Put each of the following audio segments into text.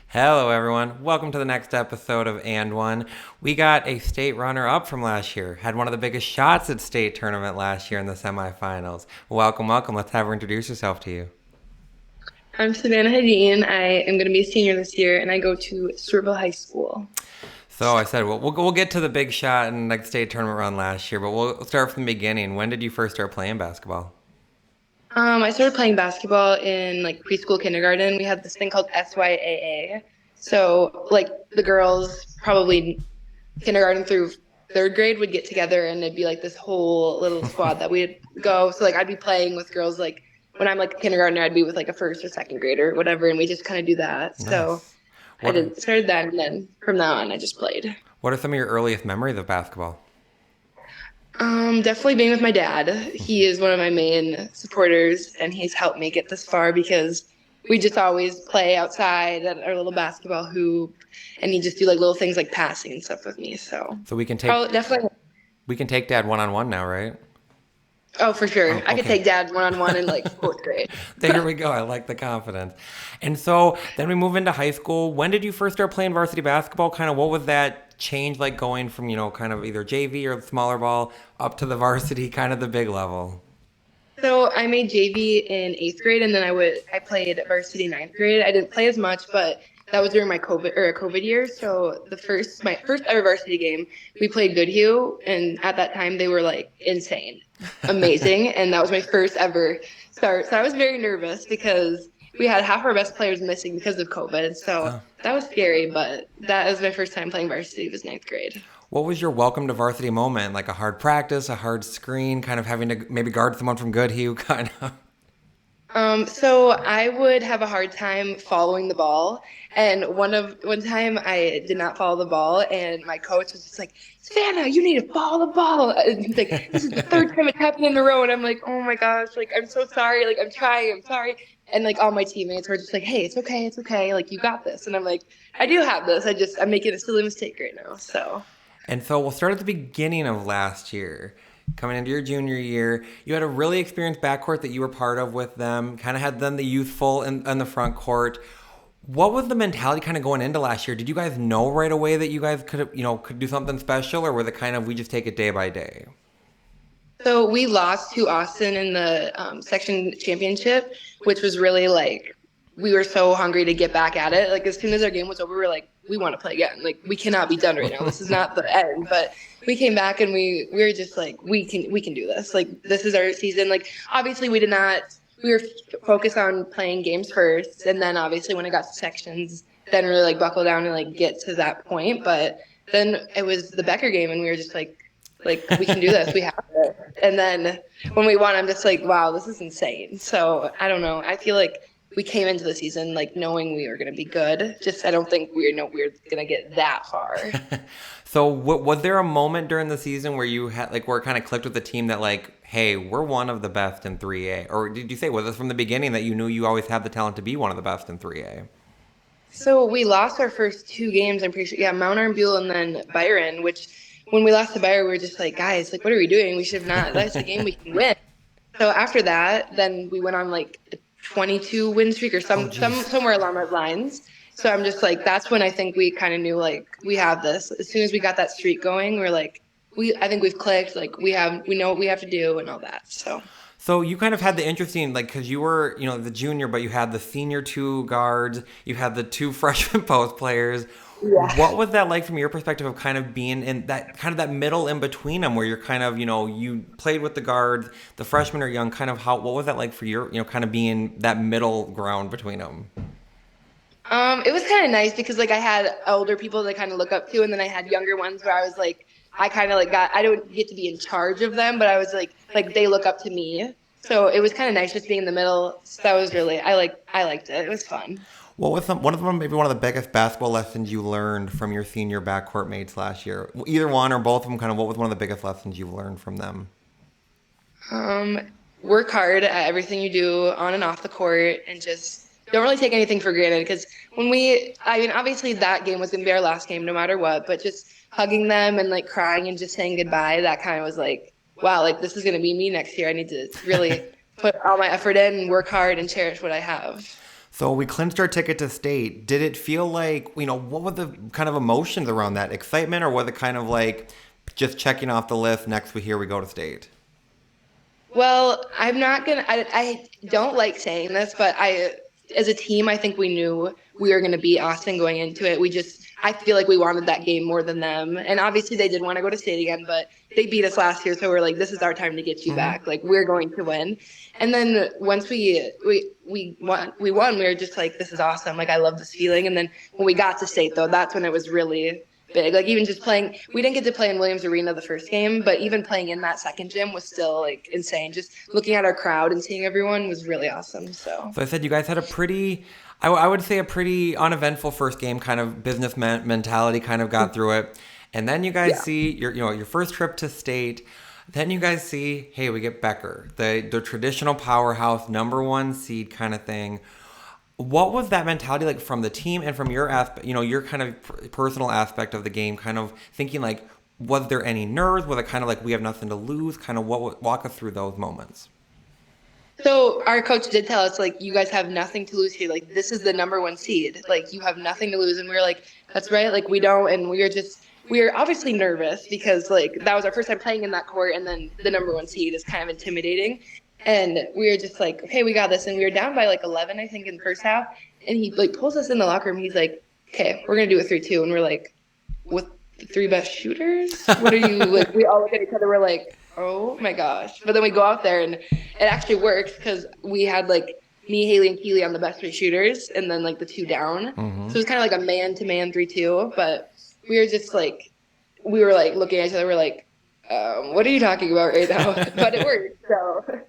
Hello, everyone. Welcome to the next episode of And One. We got a state runner-up from last year. Had one of the biggest shots at state tournament last year in the semifinals. Welcome, welcome. Let's have her introduce herself to you. I'm Savannah Hedin. I am going to be a senior this year, and I go to Stewartville High School. So I said, we'll get to the big shot and like state tournament run last year, but we'll start from the beginning. When did you first start playing basketball? I started playing basketball in like preschool, kindergarten. We had this thing called SYAA. So like the girls, probably kindergarten through third grade, would get together, and it'd be like this whole little squad that we'd go. So like I'd be playing with girls like when I'm like a kindergartner, I'd be with like a first or second grader or whatever, and we just kind of do that. So Nice. I What did started that, and then from now on, I just played. What are some of your earliest memories of basketball? Definitely being with my dad. He is one of my main supporters, and he's helped me get this far because we just always play outside at our little basketball hoop, and he just do like little things like passing and stuff with me. So So we can take probably definitely. we can take Dad one on one now, right? Oh, for sure. Oh, I could okay. take dad one on one in like fourth grade. There we go. I like the confidence. And so then we move into high school. When did you first start playing varsity basketball? Kind of what was that change like going from, kind of either JV or smaller ball up to the varsity, kind of the big level? So I made JV in eighth grade, and then I played varsity ninth grade. I didn't play as much, but that was during my COVID year. So my first ever varsity game, we played Goodhue, and at that time they were like insane, amazing, and that was my first ever start. So I was very nervous because we had half our best players missing because of COVID. So Oh. that was scary, but that was my first time playing varsity. Was ninth grade. What was your welcome to varsity moment? Like a hard practice, a hard screen, kind of having to maybe guard someone from Goodhue, kind of. So I would have a hard time following the ball. And one time I did not follow the ball, and my coach was just like, Savannah, you need to follow the ball. And he's like, this is the third time it's happened in a row. And I'm like, oh my gosh, like I'm so sorry. Like I'm sorry. And like all my teammates were just like, hey, it's okay. Like you got this. And I'm like, I do have this. I'm making a silly mistake right now. So And so we'll start at the beginning of last year. Coming into your junior year, you had a really experienced backcourt that you were part of with them, kind of had them the youthful in the front court. What was the mentality kind of going into last year? Did you guys know right away that you guys could do something special, or were it kind of we just take it day by day? So we lost to Austin in the section championship, which was really like we were so hungry to get back at it. Like as soon as our game was over, we were like, we want to play again. Like we cannot be done right now. This is not the end. But we came back and we were just like, we can do this. Like this is our season. Like obviously we did not. We were focused on playing games first, and then obviously when it got to sections, then really like buckle down and like get to that point. But then it was the Becker game, and we were just like we can do this, we have it. And then when we won, I'm just like, wow, this is insane. So I don't know. I feel like we came into the season like knowing we were going to be good. Just I don't think we're going to get that far. So was there a moment during the season where you had like where it kind of clicked with the team that like, hey, we're one of the best in 3A? Or did you say was it from the beginning that you knew you always had the talent to be one of the best in 3A? So we lost our first two games. I'm pretty sure. Yeah, Mount Armbule and then Byron. Which when we lost to Byron, we were just like, guys, like what are we doing? We should have not. That's a game we can win. So after that, then we went on like a 22 win streak or Oh, geez. somewhere along those lines. So I'm just like, that's when I think we kind of knew like we have this. As soon as we got that streak going, we're like, I think we've clicked. Like we know what we have to do and all that. So. So you kind of had the interesting, like, because you were, the junior, but you had the senior two guards, you had the two freshman post players. Yeah. What was that like from your perspective of kind of being in that kind of that middle in between them, where you're kind of, you played with the guards, the freshmen are young. Kind of what was that like for your, kind of being that middle ground between them? It was kind of nice because like I had older people to kind of look up to, and then I had younger ones where I was like, I kind of like I don't get to be in charge of them, but I was like they look up to me. So it was kind of nice just being in the middle. So that was really I liked it. It was fun. What was one of them, maybe one of the biggest basketball lessons you learned from your senior backcourt mates last year? Either one or both of them, kind of what was one of the biggest lessons you've learned from them? Um, Work hard at everything you do on and off the court, and just don't really take anything for granted. Because I mean, obviously that game was going to be our last game no matter what, but just hugging them and like crying and just saying goodbye, that kind of was like, wow, like this is going to be me next year. I need to really put all my effort in and work hard and cherish what I have. So we clinched our ticket to state. Did it feel like, what were the kind of emotions around that? Excitement, or was it kind of like just checking off the list, next here we go to state? Well, I'm not gonna. I don't like saying this, but as a team, I think we knew we were gonna beat Austin going into it. I feel like we wanted that game more than them, and obviously they did want to go to state again, but they beat us last year, so we're like, this is our time to get you back. Like we're going to win. And then once we won, we were just like, this is awesome. Like I love this feeling. And then when we got to state, though, that's when it was really big. Like even just playing, we didn't get to play in Williams Arena the first game, but even playing in that second gym was still like insane. Just looking at our crowd and seeing everyone was really awesome. So I said you guys had a pretty, I would say a pretty uneventful first game, kind of business mentality, kind of got through it. And then you guys see your first trip to state. Then you guys see, hey, we get Becker, the traditional powerhouse, number one seed kind of thing. What was that mentality like from the team and from your aspect, your kind of personal aspect of the game, kind of thinking like, was there any nerves? Was it kind of like we have nothing to lose? Kind of walk us through those moments. So our coach did tell us, like, you guys have nothing to lose here. Like, this is the number one seed. Like, you have nothing to lose. And we were like, that's right. Like, we don't. And we were obviously nervous because, like, that was our first time playing in that court. And then the number one seed is kind of intimidating. And we were just like, okay, we got this. And we were down by, like, 11, I think, in the first half. And he, like, pulls us in the locker room. He's like, okay, we're going to do a 3-2. And we're like, with the three best shooters? What are you, like, we all look at each other. We're like, oh my gosh. But then we go out there and it actually works because we had like me, Haley, and Keely on the best three shooters and then like the two down. So it was kind of like a man-to-man 3-2. But we were just like, we were like looking at each other. We're like, what are you talking about right now? But it worked. So.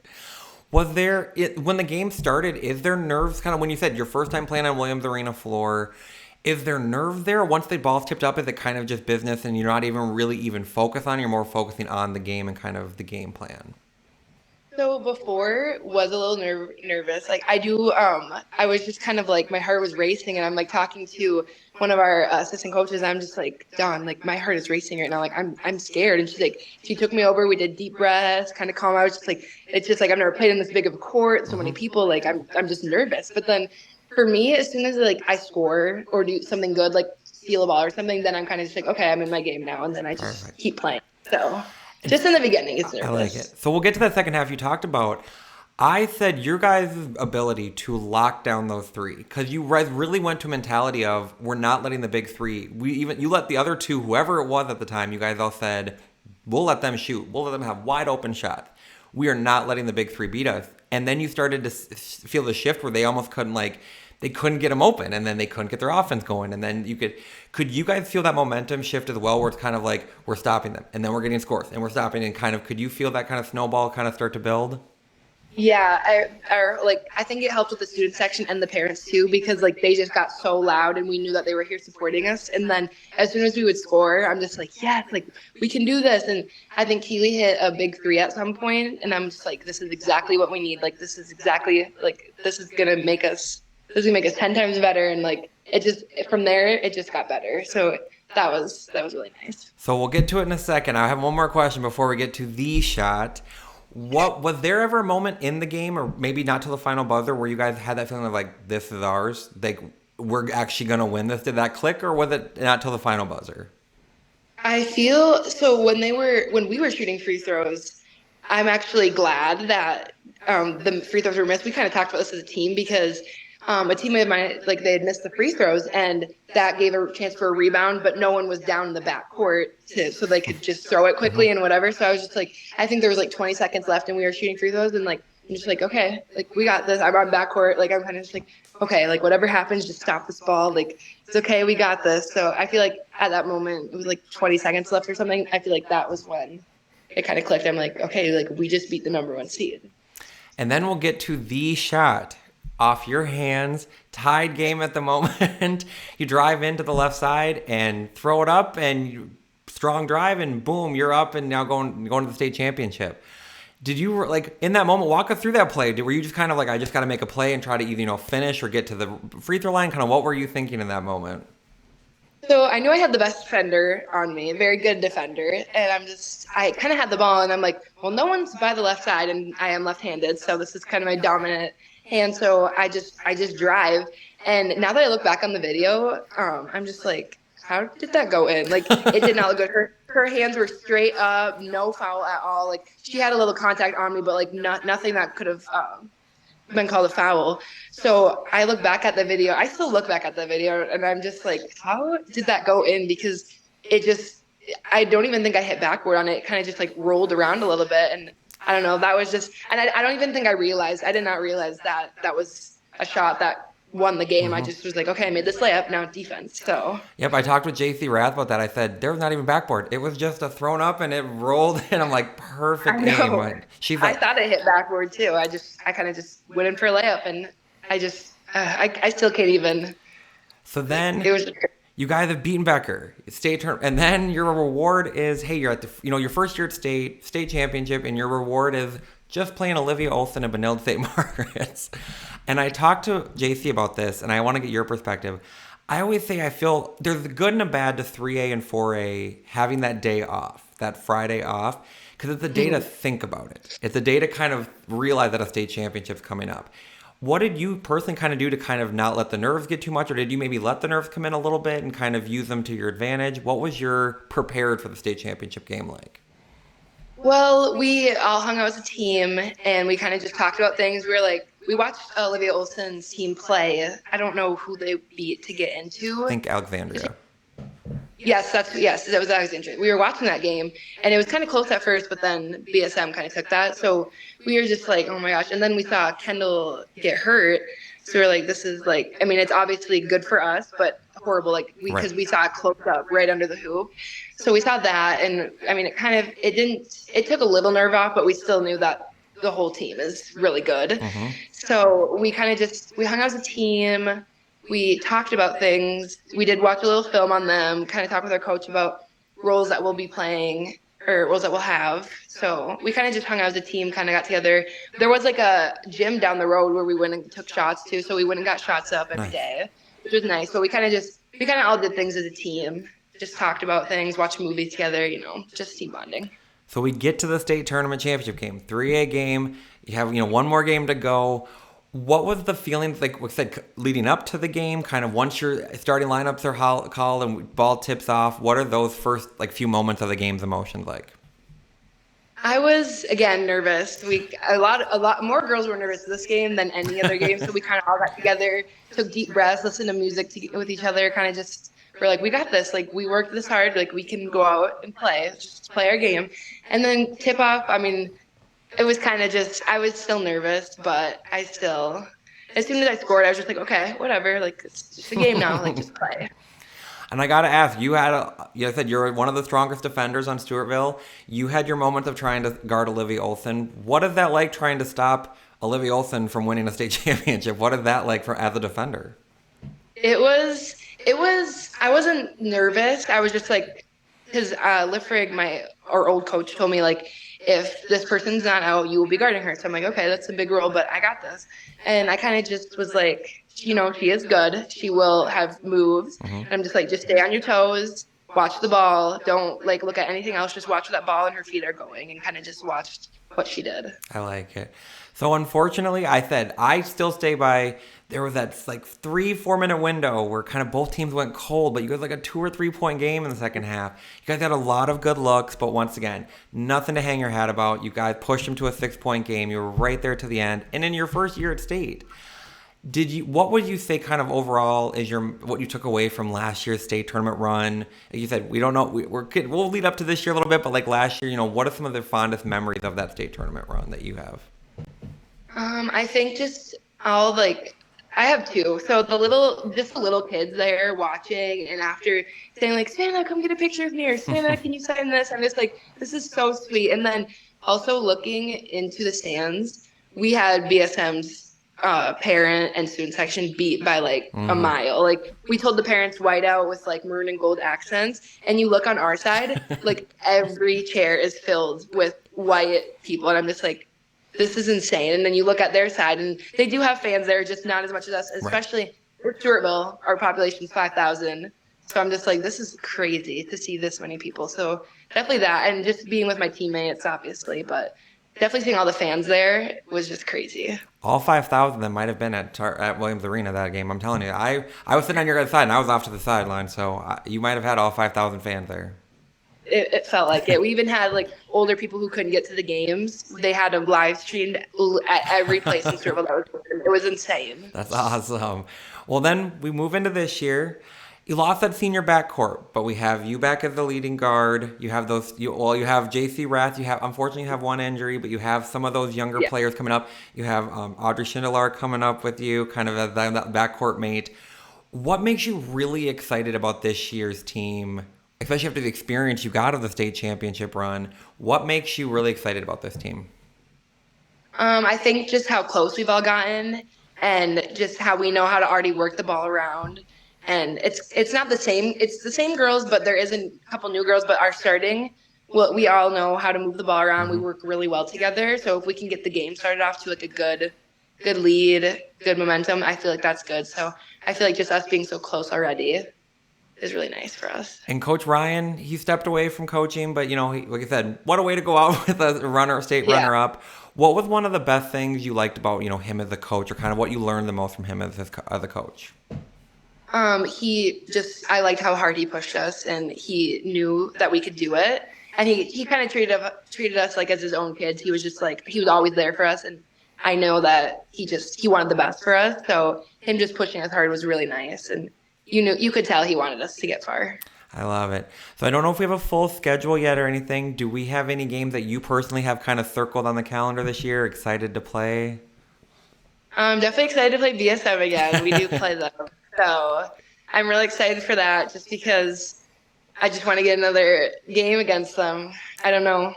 Was there, when the game started, is there nerves kind of when you said your first time playing on Williams Arena floor, is there nerves there? Once the ball's tipped up, is it kind of just business and you're not even really even focused on it? You're more focusing on the game and kind of the game plan? So before was a little nervous. Like I was just kind of like my heart was racing, and I'm like talking to one of our assistant coaches. I'm just like, Dawn, like my heart is racing right now. Like I'm scared. And she took me over. We did deep breaths, kind of calm. I was just like, it's just like I've never played in this big of a court, so many people. Like I'm just nervous. But then for me, as soon as like I score or do something good, like steal a ball or something, then I'm kind of just like, okay, I'm in my game now, and then I just keep playing. So. Just in the beginning, it's nervous. I like it. So we'll get to that second half you talked about. I said your guys' ability to lock down those three, because you guys really went to a mentality of we're not letting the big three. You let the other two, whoever it was at the time, you guys all said we'll let them shoot. We'll let them have wide open shots. We are not letting the big three beat us. And then you started to feel the shift where they almost couldn't they couldn't get them open, and then they couldn't get their offense going. And then could you guys feel that momentum shift as well, where it's kind of like we're stopping them, and then we're getting scores, and we're stopping, and kind of could you feel that kind of snowball kind of start to build? Yeah, I think it helped with the student section and the parents too, because like they just got so loud and we knew that they were here supporting us. And then as soon as we would score, I'm just like, yes, like we can do this. And I think Keely hit a big three at some point, and I'm just like, this is exactly what we need. Like this is gonna make us 10 times better. And like it just from there it just got better. So that was really nice. So we'll get to it in a second. I have one more question before we get to the shot. What was there ever a moment in the game, or maybe not till the final buzzer, where you guys had that feeling of like this is ours, like we're actually gonna win this? Did that click, or was it not till the final buzzer? I feel so when we were shooting free throws, I'm actually glad that the free throws were missed. We kind of talked about this as a team because a teammate of mine, like they had missed the free throws, and that gave a chance for a rebound, but no one was down in the backcourt so they could just throw it quickly and whatever. So I was just like, I think there was like 20 seconds left, and we were shooting free throws, and like I'm just like, okay, like we got this. I'm on backcourt, like I'm kind of just like, okay, like whatever happens, just stop this ball. Like it's okay, we got this. So I feel like at that moment, it was like 20 seconds left or something. I feel like that was when it kind of clicked. I'm like, okay, like we just beat the number one seed. And then we'll get to the shot. Off your hands, tied game at the moment. You drive into the left side and throw it up, and strong drive, and boom, you're up and now going to the state championship. Did you like in that moment walk us through that play? Were you just kind of like, I just got to make a play and try to either finish or get to the free throw line? Kind of what were you thinking in that moment? So I knew I had the best defender on me, a very good defender, and I kind of had the ball, and I'm like, well, no one's by the left side, and I am left-handed, so this is kind of my dominant And so I just drive. And now that I look back on the video, I'm just like, how did that go in? Like, it did not look good. Her hands were straight up, no foul at all. Like, she had a little contact on me, but like nothing that could have been called a foul. So I look back at the video. I still look back at the video, and I'm just like, how did that go in? Because it just, I don't even think I hit backward on it. It kind of just like rolled around a little bit, and I don't know. That was just, and I don't even think I realized. I did not realize that that was a shot that won the game. I just was like, okay, I made this layup, now defense. So Yep, I talked with JC Rath about that. I said there was not even backboard. It was just a thrown up and it rolled, and I'm like, perfect I aim. know. She's I like, thought it hit backward too. I kind of just went in for a layup, and I just, I still can't even. so then It was. you guys have beaten Becker, state tournament, and then your reward is, hey, you're at the, your first year at state championship, and your reward is just playing Olivia Olson and Benilde St. Margaret's. And I talked to JC about this, and I want to get your perspective. I always say I feel there's a good and a bad to 3A and 4A having that day off, that Friday off, because it's a day to think about it. It's a day to kind of realize that a state championship's coming up. What did you personally kind of do to kind of not let the nerves get too much, or did you maybe let the nerves come in a little bit and kind of use them to your advantage? What was your prepared for the state championship game like? Well, we all hung out as a team, and we kind of just talked about things. We were like, we watched Olivia Olson's team play. I don't know who they beat to get into. I think Alexandria. Yes, that was Alexandria. We were watching that game, and it was kind of close at first, but then BSM kind of took that. So we were just like, oh my gosh. And then we saw Kendall get hurt. So we were like, this is like, I mean, it's obviously good for us, but horrible, like, because we saw it close up right under the hoop. So we saw that, and I mean, it took a little nerve off, but we still knew that the whole team is really good. Mm-hmm. So we kind of we hung out as a team. We talked about things. We did watch a little film on them, kind of talk with our coach about roles that we'll be playing or roles that we'll have. So we kind of just hung out as a team, kind of got together. There was like a gym down the road where we went and took shots too. So we went and got shots up every day, which was nice. But we kind of all did things as a team, just talked about things, watched movies together, just team bonding. So we get to the state tournament championship game, 3A game. You have, one more game to go. What was the feeling, like we said, leading up to the game, kind of once your starting lineups are called and ball tips off? What are those first, few moments of the game's emotions like? I was, again, nervous. A lot more girls were nervous this game than any other game, so we kind of all got together, took deep breaths, listened to music with each other, kind of just, we're like, we got this. Like, we worked this hard. Like, we can go out and play, just play our game. And then tip off, I mean, it was kind of just, I was still nervous, but as soon as I scored, I was just like, okay, whatever. Like, it's just a game now. Like, just play. And I got to ask, you said you're one of the strongest defenders on Stewartville. You had your moment of trying to guard Olivia Olson. What is that like, trying to stop Olivia Olson from winning a state championship? What is that like as a defender? It was, I wasn't nervous. I was just like, because Lifrig, our old coach, told me, like, if this person's not out, you will be guarding her. So I'm like, okay, that's a big role, but I got this. And I kind of just was like, she is good. She will have moves. Mm-hmm. And I'm just like, just stay on your toes, watch the ball. Don't look at anything else. Just watch where that ball and her feet are going, and kind of just watched what she did. I like it. So unfortunately, I still stay by, there was that 3-4 minute window where kind of both teams went cold, but you guys a 2 or 3 point game in the second half. You guys had a lot of good looks, but once again, nothing to hang your hat about. You guys pushed them to a 6-point game. You were right there to the end. And in your first year at state, what would you say kind of overall is what you took away from last year's state tournament run? Like you said, we don't know, we'll lead up to this year a little bit, but last year, what are some of the fondest memories of that state tournament run that you have? I think just all I have two. So the little kids there watching, and after saying Savannah, come get a picture of me, or Savannah, can you sign this? I'm just like, this is so sweet. And then also looking into the stands, we had BSM's parent and student section beat by a mile. We told the parents white out with maroon and gold accents, and you look on our side, every chair is filled with white people, and I'm just like, this is insane. And then you look at their side, and they do have fans there, just not as much as us, especially with Stewartville. Our population's 5,000. So I'm just like, this is crazy to see this many people. So definitely that, and just being with my teammates, obviously, but definitely seeing all the fans there was just crazy. All 5,000 of them might have been at Williams Arena that game. I'm telling you, I was sitting on your guys' side and I was off to the sideline, so you might have had all 5,000 fans there. It felt like it. We even had like older people who couldn't get to the games. They had them live streamed at every place in Sterville that was open. It was insane. That's awesome. Well, then we move into this year. You lost that senior backcourt, but we have you back as the leading guard. You have you have JC Rath. Unfortunately you have one injury, but you have some of those younger Yeah. players coming up. You have Audrey Schindler coming up with you, kind of as that backcourt mate. What makes you really excited about this year's team, especially after the experience you got of the state championship run? What makes you really excited about this team? I think just how close we've all gotten and just how we know how to already work the ball around. And it's not the same. It's the same girls, but there is a couple new girls. But our starting, well, we all know how to move the ball around. We work really well together. So if we can get the game started off to like a good lead, good momentum, I feel like that's good. So I feel like just us being so close already is really nice for us. And Coach Ryan, he stepped away from coaching, but like I said, what a way to go out with a state runner up. What was one of the best things you liked about him as a coach, or kind of what you learned the most from him as a coach? I liked how hard he pushed us, and he knew that we could do it. And he kind of treated us like as his own kids. He was just like, he was always there for us. And I know that he wanted the best for us. So him just pushing us hard was really nice. And you could tell he wanted us to get far. I love it. So I don't know if we have a full schedule yet or anything. Do we have any games that you personally have kind of circled on the calendar this year, excited to play? I'm definitely excited to play BSM again. We do play them. So I'm really excited for that just because I just want to get another game against them. I don't know.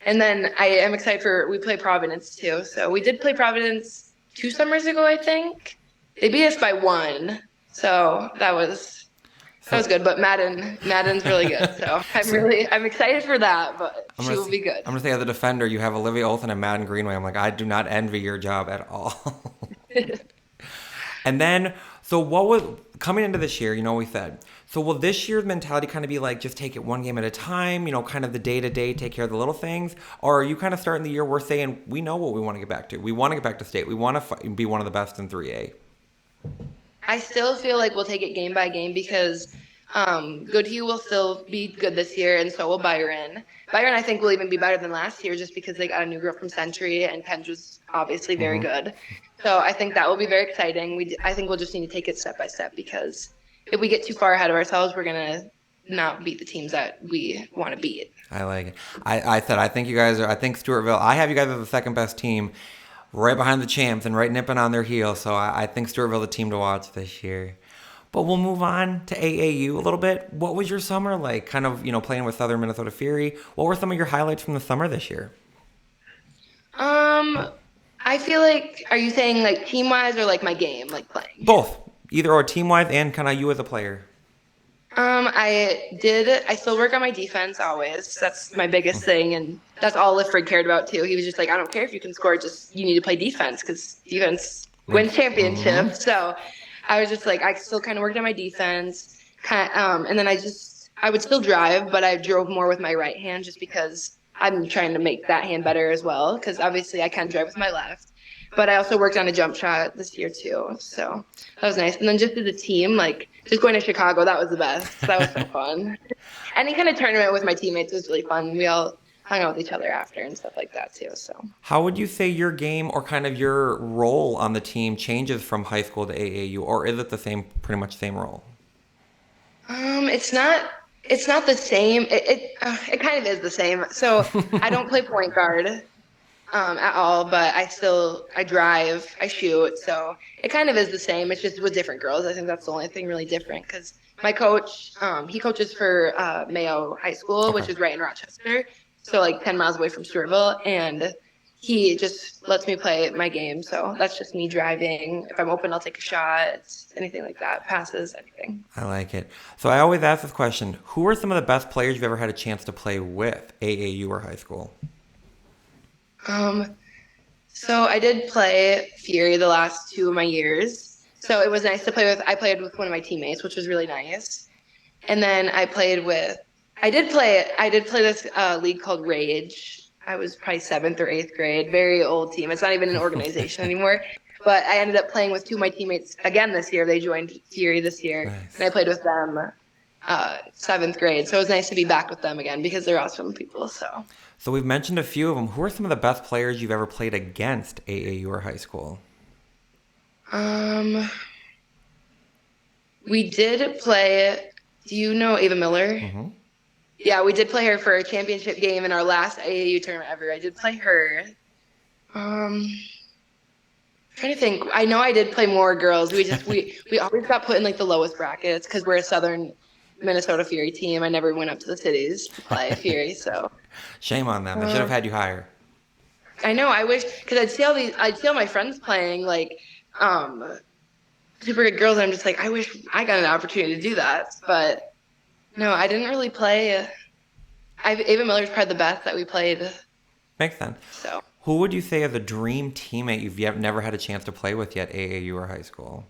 And then I am excited we play Providence too. So we did play Providence 2 summers ago, I think. They beat us by 1. So that was good. But Madden's really good. So I'm excited for that, but she will be good. I'm going to say as a defender, you have Olivia Olsen and Madden Greenway. I'm like, I do not envy your job at all. And then, so what was coming into this year, we said, so will this year's mentality kind of be like, just take it one game at a time, kind of the day-to-day, take care of the little things? Or are you kind of starting the year, we're saying, we know what we want to get back to. We want to get back to state. We want to be one of the best in 3A. I still feel like we'll take it game by game because Goodhue will still be good this year, and so will Byron. Byron, I think, will even be better than last year just because they got a new girl from Century, and Kendra's obviously very good. So I think that will be very exciting. I think we'll just need to take it step by step because if we get too far ahead of ourselves, we're going to not beat the teams that we want to beat. I like it. I think you guys I think Stewartville, I have you guys as the second best team, right behind the champs and right nipping on their heels. So I think Stewartville the team to watch this year. But we'll move on to AAU a little bit. What was your summer like? Kind of, playing with Southern Minnesota Fury. What were some of your highlights from the summer this year? I feel like, are you saying like team-wise or like my game, like playing? Both. Either or team-wise and kind of you as a player. I still work on my defense always. That's my biggest thing, and that's all Lifford cared about too. He was just like, I don't care if you can score, just you need to play defense because defense wins championships. So I was just like, I still kind of worked on my defense, and then I would still drive, but I drove more with my right hand just because I'm trying to make that hand better as well. Because obviously I can drive with my left, but I also worked on a jump shot this year too. So that was nice. And then just as a team, like just going to Chicago, that was the best. That was so fun. Any kind of tournament with my teammates was really fun. We all hung out with each other after and stuff like that too. So how would you say your game or kind of your role on the team changes from high school to AAU, or is it pretty much same role? It's not the same. It kind of is the same. So I don't play point guard at all, but I drive, I shoot. So it kind of is the same. It's just with different girls. I think that's the only thing really different because my coach, he coaches for Mayo High School, which is right in Rochester. So like 10 miles away from Stewartville, and he just lets me play my game. So that's just me driving. If I'm open, I'll take a shot, anything like that, passes, anything. I like it. So I always ask this question, who are some of the best players you've ever had a chance to play with, AAU or high school? So I did play Fury the last 2 of my years. So it was nice to play with. I played with one of my teammates, which was really nice. And then I did play this league called Rage. I was probably 7th or 8th grade. Very old team. It's not even an organization anymore. But I ended up playing with two of my teammates again this year. They joined Fury this year, Nice. and I played with them 7th grade. So it was nice to be back with them again because they're awesome people. So we've mentioned a few of them. Who are some of the best players you've ever played against AAU or high school? We did play. Do you know Ava Miller? Mm-hmm. Yeah, we did play her for a championship game in our last AAU tournament ever. I did play her. Trying to think. I know I did play more girls. We always got put in like the lowest brackets because we're a Southern Minnesota Fury team. I never went up to the cities to play Fury, so Shame on them. They should have had you higher. I know. I wish because I'd see all my friends playing like super good girls. And I'm just like, I wish I got an opportunity to do that, but no, I didn't really play. Ava Miller's probably the best that we played. Makes sense. So. Who would you say is the dream teammate you've never had a chance to play with yet, AAU or high school?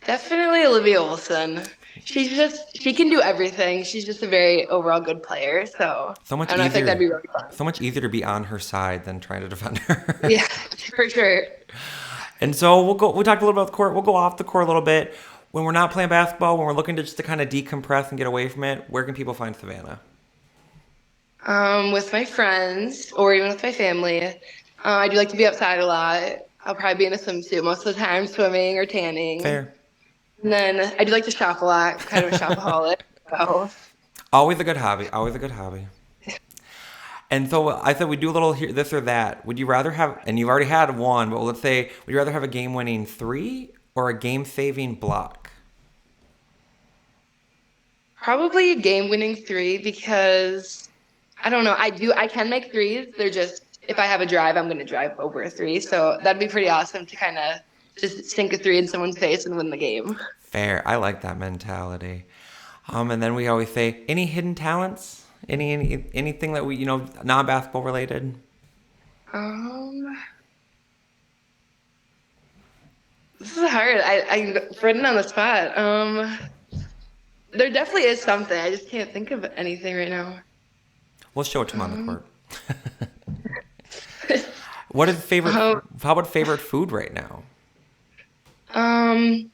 Definitely Olivia Olson. She can do everything. She's just a very overall good player. So much I think that'd be really fun. So much easier to be on her side than trying to defend her. Yeah, for sure. And so we talked a little about the court. We'll go off the court a little bit. When we're not playing basketball, when we're looking to kind of decompress and get away from it, where can people find Savannah? With my friends or even with my family. I do like to be outside a lot. I'll probably be in a swimsuit most of the time, swimming or tanning. Fair. And then I do like to shop a lot, kind of a shopaholic. So. Always a good hobby. Always a good hobby. And so I said we do a little here, this or that. Would you rather have, and you've already had one, but let's say, would you rather have a game-winning 3 or a game-saving block? Probably a game-winning 3 because, I don't know, I can make threes. They're just, if I have a drive, I'm going to drive over a 3. So that'd be pretty awesome to kind of just sink a 3 in someone's face and win the game. Fair. I like that mentality. And then we always say, any hidden talents? Anything that we, non-basketball related? This is hard. I'm written on the spot. There definitely is something. I just can't think of anything right now. We'll show it to him on the court. What is favorite? How about favorite food right now? Probably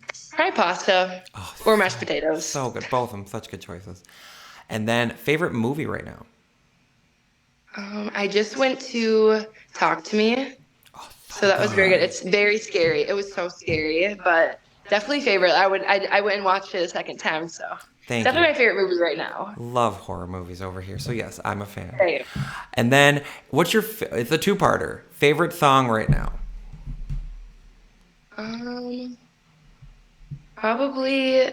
pasta or mashed potatoes. So good, both of them, such good choices. And then favorite movie right now? I just went to Talk to Me, so that was very good. It's very scary. It was so scary, but definitely favorite. I went and watched it a second time, so definitely my favorite movie right now. Love horror movies over here, so yes, I'm a fan. Right. And then, what's your? It's a two-parter. Favorite song right now? Probably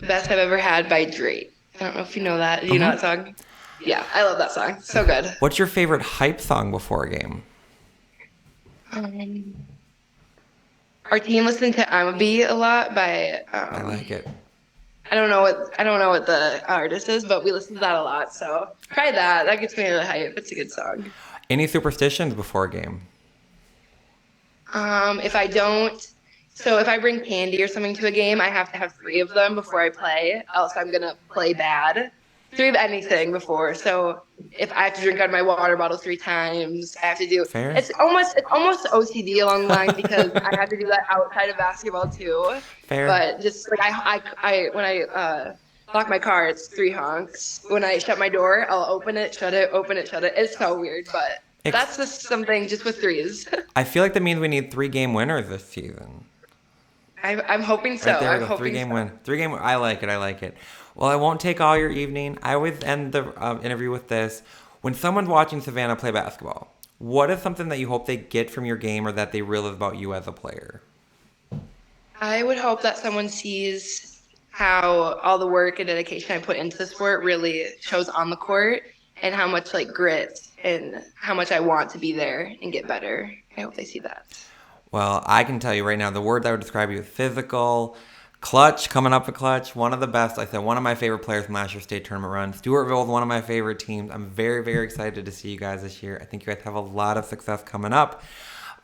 Best I've Ever Had by Drake. I don't know if you know that. Do you know that song? Yeah, I love that song. So good. What's your favorite hype song before a game? Our team listened to "I'm a Bee" a lot by. I like it. I don't know what the artist is, but we listen to that a lot. So try that. That gets me really hype. It's a good song. Any superstitions before a game? If I don't. So if I bring candy or something to a game, I have to have 3 of them before I play, else I'm going to play bad. 3 of anything before. So if I have to drink out of my water bottle 3 times, I have to do Fair. It's almost OCD along the line because I have to do that outside of basketball too. Fair. But just like I when I lock my car, it's 3 honks. When I shut my door, I'll open it, shut it, open it, shut it. It's so weird, but that's just something just with 3s. I feel like that means we need 3 game winners this season. I'm hoping so. Right there, I'm the hoping 3 game so. win. 3 game. I like it. Well, I won't take all your evening. I always end the interview with this. When someone's watching Savannah play basketball, what is something that you hope they get from your game or that they realize about you as a player? I would hope that someone sees how all the work and dedication I put into the sport really shows on the court and how much like grit and how much I want to be there and get better. I hope they see that. Well, I can tell you right now, the word I would describe you is physical, clutch, coming up a clutch, one of the best. I said one of my favorite players from last year's state tournament run. Stewartville is one of my favorite teams. I'm very, very excited to see you guys this year. I think you guys have a lot of success coming up.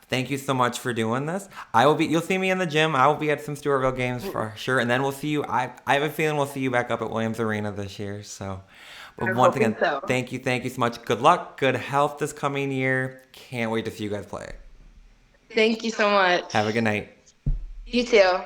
Thank you so much for doing this. You'll see me in the gym. I will be at some Stewartville games for sure. And then we'll see you. I have a feeling we'll see you back up at Williams Arena this year. So, I'm Once hoping again, so. thank you so much. Good luck, good health this coming year. Can't wait to see you guys play. Thank you so much. Have a good night. You too.